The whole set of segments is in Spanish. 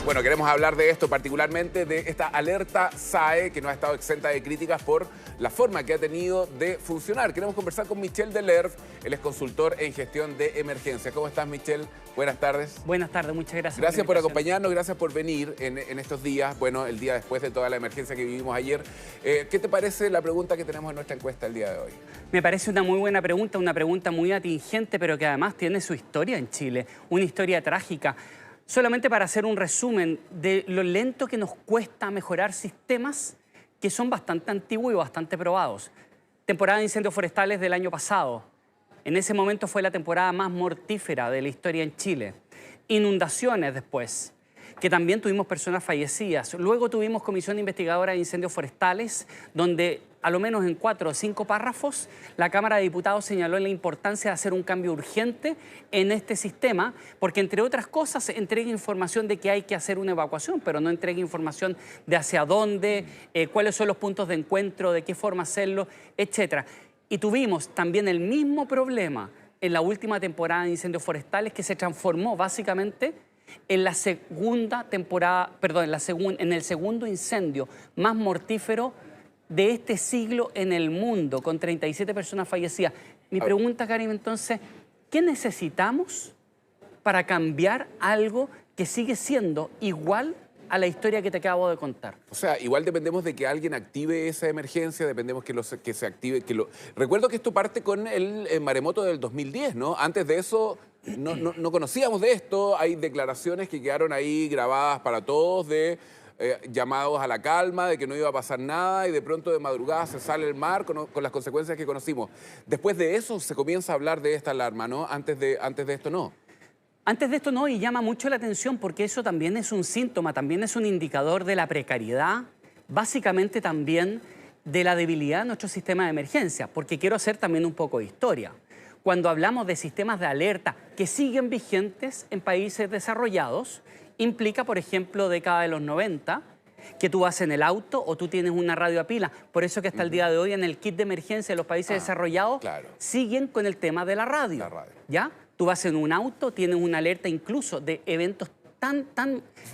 Bueno, queremos hablar de esto, particularmente de esta alerta SAE, que no ha estado exenta de críticas por la forma que ha tenido de funcionar. Queremos conversar con Michel Delerve, él es consultor en gestión de emergencias. ¿Cómo estás, Michel? Buenas tardes. Buenas tardes, muchas gracias. Gracias por acompañarnos, gracias por venir en estos días, bueno, el día después de toda la emergencia que vivimos ayer. ¿Qué te parece la pregunta que tenemos en nuestra encuesta el día de hoy? Me parece una muy buena pregunta, una pregunta muy atingente, pero que además tiene su historia en Chile, una historia trágica. Solamente para hacer un resumen de lo lento que nos cuesta mejorar sistemas que son bastante antiguos y bastante probados. Temporada de incendios forestales del año pasado. En ese momento fue la temporada más mortífera de la historia en Chile. Inundaciones después, que también tuvimos personas fallecidas. Luego tuvimos comisión investigadora de incendios forestales, donde a lo menos en 4 o 5 párrafos la Cámara de Diputados señaló la importancia de hacer un cambio urgente en este sistema, porque entre otras cosas entrega información de que hay que hacer una evacuación, pero no entrega información de hacia dónde, cuáles son los puntos de encuentro, de qué forma hacerlo, etc. Y tuvimos también el mismo problema en la última temporada de incendios forestales, que se transformó básicamente en la segunda temporada, perdón, en el segundo incendio más mortífero de este siglo en el mundo, con 37 personas fallecidas. Mi pregunta, Karim, entonces, ¿qué necesitamos para cambiar algo que sigue siendo igual a la historia que te acabo de contar? O sea, igual dependemos de que alguien active esa emergencia, dependemos que se active, Recuerdo que esto parte con el maremoto del 2010, ¿no? Antes de eso no conocíamos de esto, hay declaraciones que quedaron ahí grabadas para todos de llamados a la calma, de que no iba a pasar nada y de pronto de madrugada se sale el mar con las consecuencias que conocimos. Después de eso se comienza a hablar de esta alarma, ¿no? Antes de esto no. Antes de esto no, y llama mucho la atención porque eso también es un síntoma, también es un indicador de la precariedad, básicamente también de la debilidad de nuestro sistema de emergencia, porque quiero hacer también un poco de historia. Cuando hablamos de sistemas de alerta que siguen vigentes en países desarrollados, implica, por ejemplo, década de los 90, que tú vas en el auto o tú tienes una radio a pila. Por eso que hasta el día de hoy en el kit de emergencia de los países desarrollados siguen con el tema de la radio. ¿Ya? Tú vas en un auto, tienes una alerta incluso de eventos tan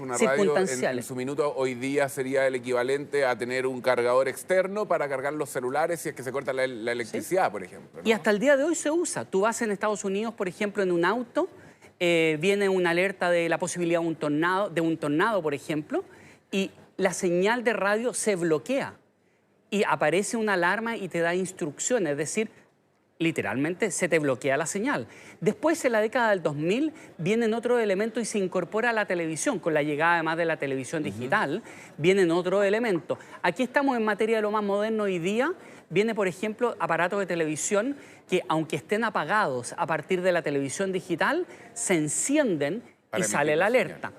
una circunstanciales. Radio en su minuto hoy día sería el equivalente a tener un cargador externo para cargar los celulares si es que se corta la electricidad, por ejemplo, ¿no? Y hasta el día de hoy se usa. Tú vas en Estados Unidos, por ejemplo, en un auto, viene una alerta de la posibilidad de un tornado, por ejemplo, y la señal de radio se bloquea y aparece una alarma y te da instrucciones, es decir, literalmente se te bloquea la señal. Después, en la década del 2000, vienen otros elementos y se incorpora a la televisión. Con la llegada además de la televisión digital, vienen otros elementos. Aquí estamos en materia de lo más moderno hoy día. Viene, por ejemplo, aparatos de televisión que, aunque estén apagados a partir de la televisión digital, se encienden y sale la alerta.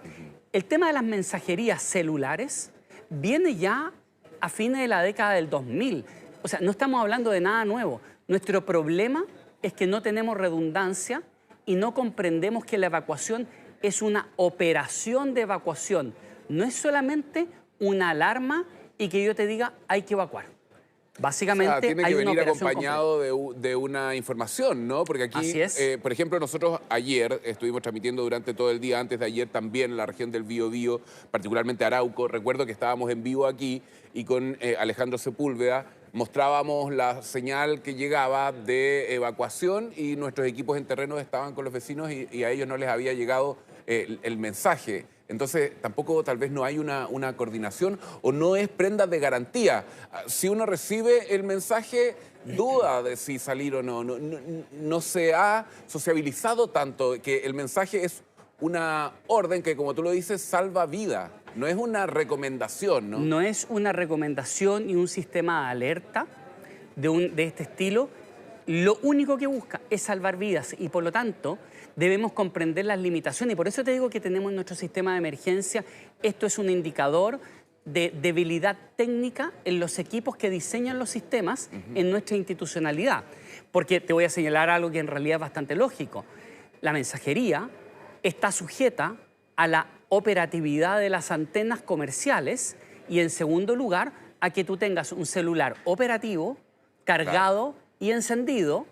El tema de las mensajerías celulares viene ya a fines de la década del 2000. O sea, no estamos hablando de nada nuevo. Nuestro problema es que no tenemos redundancia y no comprendemos que la evacuación es una operación de evacuación. No es solamente una alarma y que yo te diga hay que evacuar. Básicamente, tiene que venir acompañado de una información, ¿no? Porque aquí, así es. Por ejemplo, nosotros ayer estuvimos transmitiendo durante todo el día, antes de ayer también en la región del Biobío, particularmente Arauco. Recuerdo que estábamos en vivo aquí y con Alejandro Sepúlveda mostrábamos la señal que llegaba de evacuación y nuestros equipos en terreno estaban con los vecinos y a ellos no les había llegado el mensaje. Entonces, tampoco tal vez no hay una coordinación o no es prenda de garantía. Si uno recibe el mensaje, duda de si salir o no. No se ha sociabilizado tanto que el mensaje es una orden que, como tú lo dices, salva vida. No es una recomendación, ¿no? No es una recomendación ni un sistema de alerta de este estilo. Lo único que busca es salvar vidas y, por lo tanto, debemos comprender las limitaciones. Y por eso te digo que tenemos en nuestro sistema de emergencia, esto es un indicador de debilidad técnica en los equipos que diseñan los sistemas en nuestra institucionalidad. Porque te voy a señalar algo que en realidad es bastante lógico. La mensajería está sujeta a la operatividad de las antenas comerciales y, en segundo lugar, a que tú tengas un celular operativo, cargado y encendido,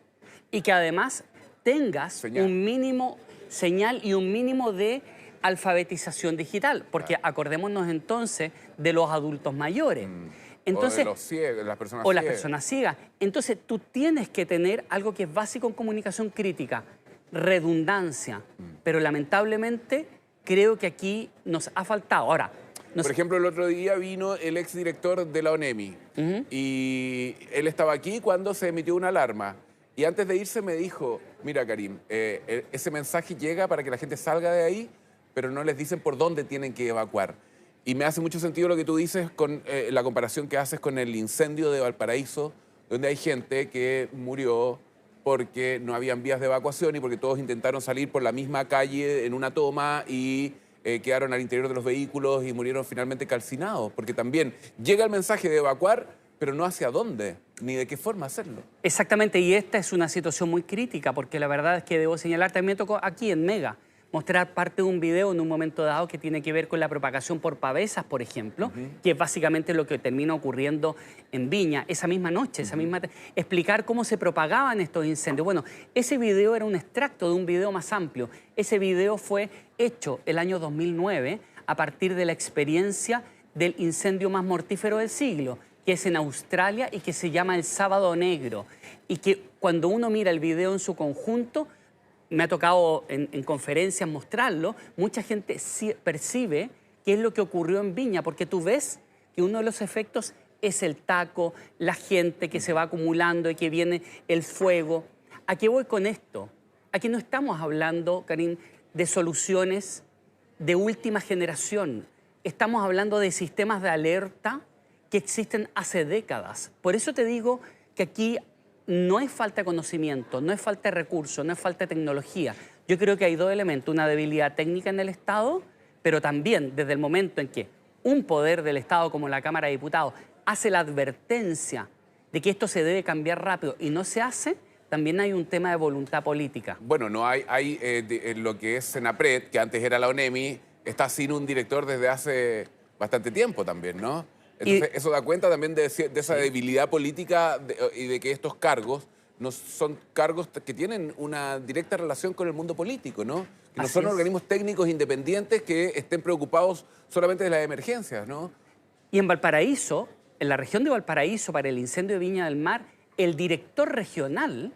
y que además tengas un mínimo señal y un mínimo de alfabetización digital, porque acordémonos entonces de los adultos mayores. Entonces, o de los ciegos, las personas o las ciegas. personas ciegas. Entonces, tú tienes que tener algo que es básico en comunicación crítica, redundancia. Pero lamentablemente creo que aquí nos ha faltado. Ahora, Por ejemplo, el otro día vino el exdirector de la ONEMI y él estaba aquí cuando se emitió una alarma. Y antes de irse me dijo, mira Karim, ese mensaje llega para que la gente salga de ahí, pero no les dicen por dónde tienen que evacuar. Y me hace mucho sentido lo que tú dices con la comparación que haces con el incendio de Valparaíso, donde hay gente que murió porque no habían vías de evacuación y porque todos intentaron salir por la misma calle en una toma y quedaron al interior de los vehículos y murieron finalmente calcinados. Porque también llega el mensaje de evacuar, pero no hacia dónde, ni de qué forma hacerlo. exactamente, y esta es una situación muy crítica, porque la verdad es que debo señalar, también me tocó aquí en Mega, mostrar parte de un video en un momento dado que tiene que ver con la propagación por pavesas, por ejemplo, que es básicamente lo que termina ocurriendo en Viña esa misma noche, explicar cómo se propagaban estos incendios. Bueno, ese video era un extracto de un video más amplio. Ese video fue hecho el año 2009 a partir de la experiencia del incendio más mortífero del siglo, que es en Australia y que se llama el Sábado Negro. Y que cuando uno mira el video en su conjunto, me ha tocado en conferencias mostrarlo, mucha gente percibe qué es lo que ocurrió en Viña, porque tú ves que uno de los efectos es el taco, la gente que se va acumulando y que viene el fuego. ¿A qué voy con esto? Aquí no estamos hablando, Karim, de soluciones de última generación. Estamos hablando de sistemas de alerta que existen hace décadas. Por eso te digo que aquí no es falta de conocimiento, no es falta de recursos, no es falta de tecnología. Yo creo que hay dos elementos, una debilidad técnica en el Estado, pero también desde el momento en que un poder del Estado como la Cámara de Diputados hace la advertencia de que esto se debe cambiar rápido y no se hace, también hay un tema de voluntad política. Bueno, no hay lo que es Senapred, que antes era la ONEMI, está sin un director desde hace bastante tiempo también, ¿no? Entonces, eso da cuenta también de esa debilidad política y de que estos cargos no son cargos que tienen una directa relación con el mundo político, ¿no? Que no son organismos técnicos independientes que estén preocupados solamente de las emergencias, ¿no? Y en Valparaíso, en la región de Valparaíso, para el incendio de Viña del Mar, el director regional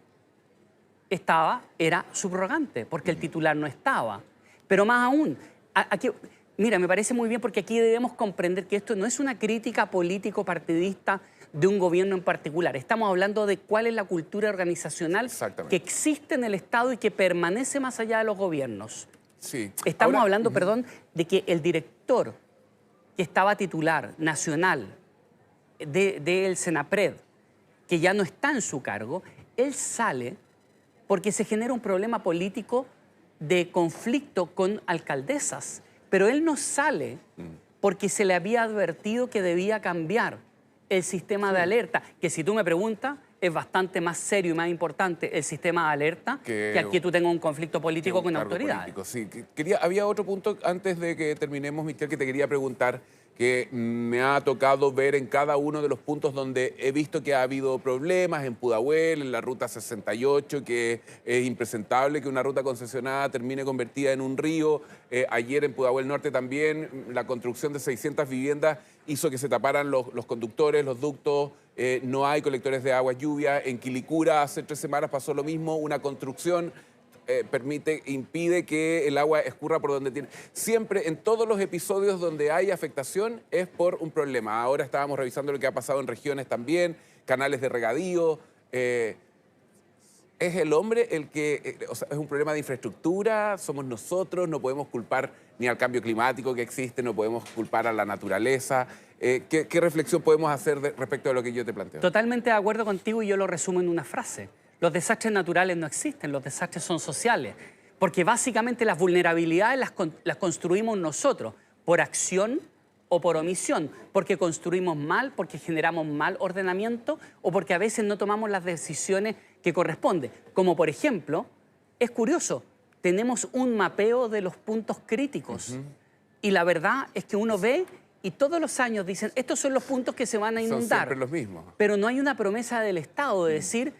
era subrogante, porque el titular no estaba. Pero más aún, aquí... Mira, me parece muy bien porque aquí debemos comprender que esto no es una crítica político-partidista de un gobierno en particular. Estamos hablando de cuál es la cultura organizacional que existe en el Estado y que permanece más allá de los gobiernos. Sí. Estamos hablando, perdón, de que el director que estaba titular nacional del Senapred, que ya no está en su cargo, él sale porque se genera un problema político de conflicto con alcaldesas. Pero él no sale porque se le había advertido que debía cambiar el sistema de alerta, que si tú me preguntas, es bastante más serio y más importante el sistema de alerta que aquí tú tengas un conflicto político con autoridades. Sí. Había otro punto antes de que terminemos, Michel, que te quería preguntar, que me ha tocado ver en cada uno de los puntos donde he visto que ha habido problemas, en Pudahuel, en la ruta 68, que es impresentable que una ruta concesionada termine convertida en un río. Ayer en Pudahuel Norte también, la construcción de 600 viviendas hizo que se taparan los conductores, los ductos, no hay colectores de agua lluvia. En Quilicura hace 3 semanas pasó lo mismo, una construcción impide que el agua escurra por donde tiene. Siempre, en todos los episodios donde hay afectación, es por un problema. Ahora estábamos revisando lo que ha pasado en regiones también, canales de regadío. ¿Es el hombre el que, o sea, es un problema de infraestructura? ¿Somos nosotros? No podemos culpar ni al cambio climático que existe, no podemos culpar a la naturaleza. ¿Qué reflexión podemos hacer respecto a lo que yo te planteo? Totalmente de acuerdo contigo y yo lo resumo en una frase. Los desastres naturales no existen, los desastres son sociales, porque básicamente las vulnerabilidades las construimos nosotros, por acción o por omisión, porque construimos mal, porque generamos mal ordenamiento o porque a veces no tomamos las decisiones que corresponden. Como por ejemplo, es curioso, tenemos un mapeo de los puntos críticos y la verdad es que uno ve y todos los años dicen, estos son los puntos que se van a inundar. Son siempre los mismos. Pero no hay una promesa del Estado de decir,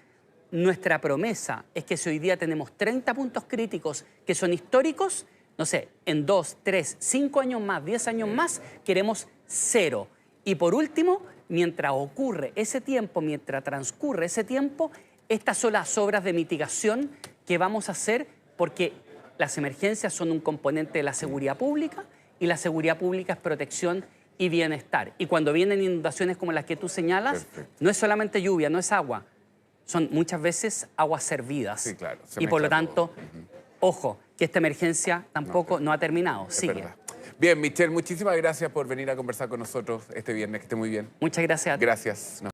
nuestra promesa es que si hoy día tenemos 30 puntos críticos que son históricos, no sé, en 2, 3, 5 años más, 10 años más, queremos 0. Y por último, mientras ocurre ese tiempo, mientras transcurre ese tiempo, estas son las obras de mitigación que vamos a hacer porque las emergencias son un componente de la seguridad pública y la seguridad pública es protección y bienestar. Y cuando vienen inundaciones como las que tú señalas, no es solamente lluvia, no es agua, son muchas veces aguas servidas. Sí, claro, y por lo tanto, ojo, que esta emergencia tampoco no ha terminado, sigue. Verdad. Bien, Michelle, muchísimas gracias por venir a conversar con nosotros este viernes, que esté muy bien. Muchas gracias a ti. Gracias.